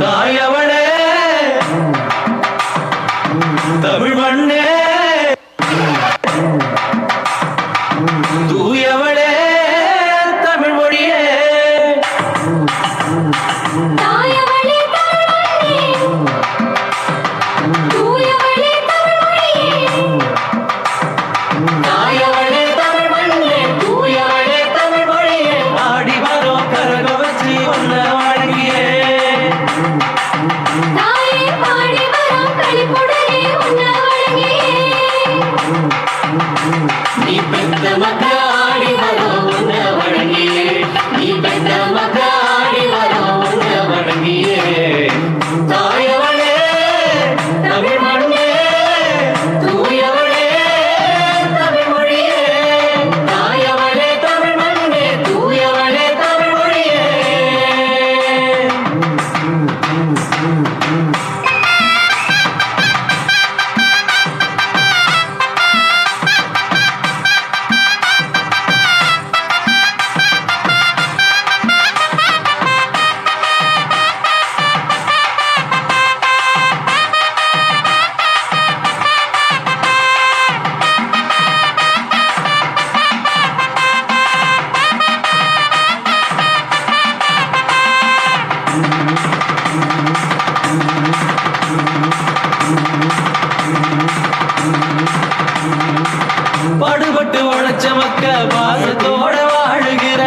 தாயவளே தமிழ் மண்ணே தூயவளே தமிழ் மொழியே தாயவளே தமிழ் மண்ணே தூயவளே தமிழ் மொழியே தாயவளே தமிழ் மண்ணே தூயவளே தமிழ் மொழியே ஆடி வரோம் கரக வச்சு ஒன்ன வழங்கியே தாயே பாடி வரோம் களிப்புடனே உன்ன வழங்கியே நீ பெத்த மக்க ஆடி வரோம் ஒன்ன வழங்கியே நீ பெத்த மக்க ஆடி வரோம் ஒன்ன வழங்கியே தாயவளே தமிழ் மண்ணே தூயவளே தமிழ் மொழியே தாயவளே தமிழ் மண்ணே தூயவளே தமிழ் மொழியே பாடுபட்டு உழைச்ச மக்க பாசத்தோட வாழுகிற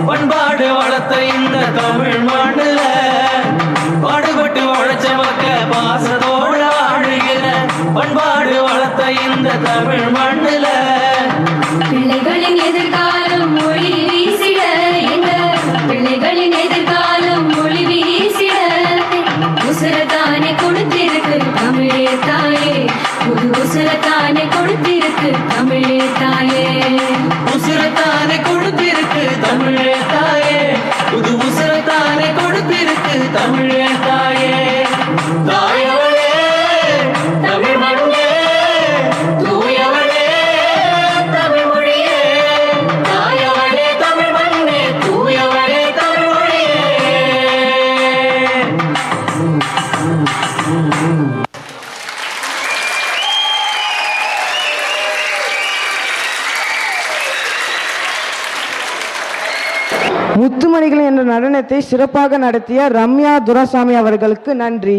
பண்பாடு வளர்த்த இந்த தமிழ் மண்ணுல பாடுபட்டு உழைச்ச மக்க பாசத்தோட வாழுகிற பண்பாடு வளர்த்த இந்த தமிழ் மண்ணுல பிள்ளைகளின் எதிர்காலம் மொழி வீசிட எங்க பிள்ளைகளின் எதிர்காலம் மொழி வீசிட உசுரத்தானே கொடுத்திருக்கு தமிழே தாயே புது உசுரத்தானே கொடுத்திருக்கு தமிழே தாயே உசுரத்தானே கொடுத்திருக்கு தமிழே தாயே புது உசுரத்தானே கொடுத்திருக்கு தமிழே தாயே தாயவளே தமிழ் மண்ணே தூயவளே தமிழ் மொழியே தாயவளே தமிழ் மண்ணே தூயவளே தமிழ் மொழியே முத்துமணிகள் என்ற நடனத்தை சிறப்பாக நடத்திய ரம்யா துரைசாமி அவர்களுக்கு நன்றி.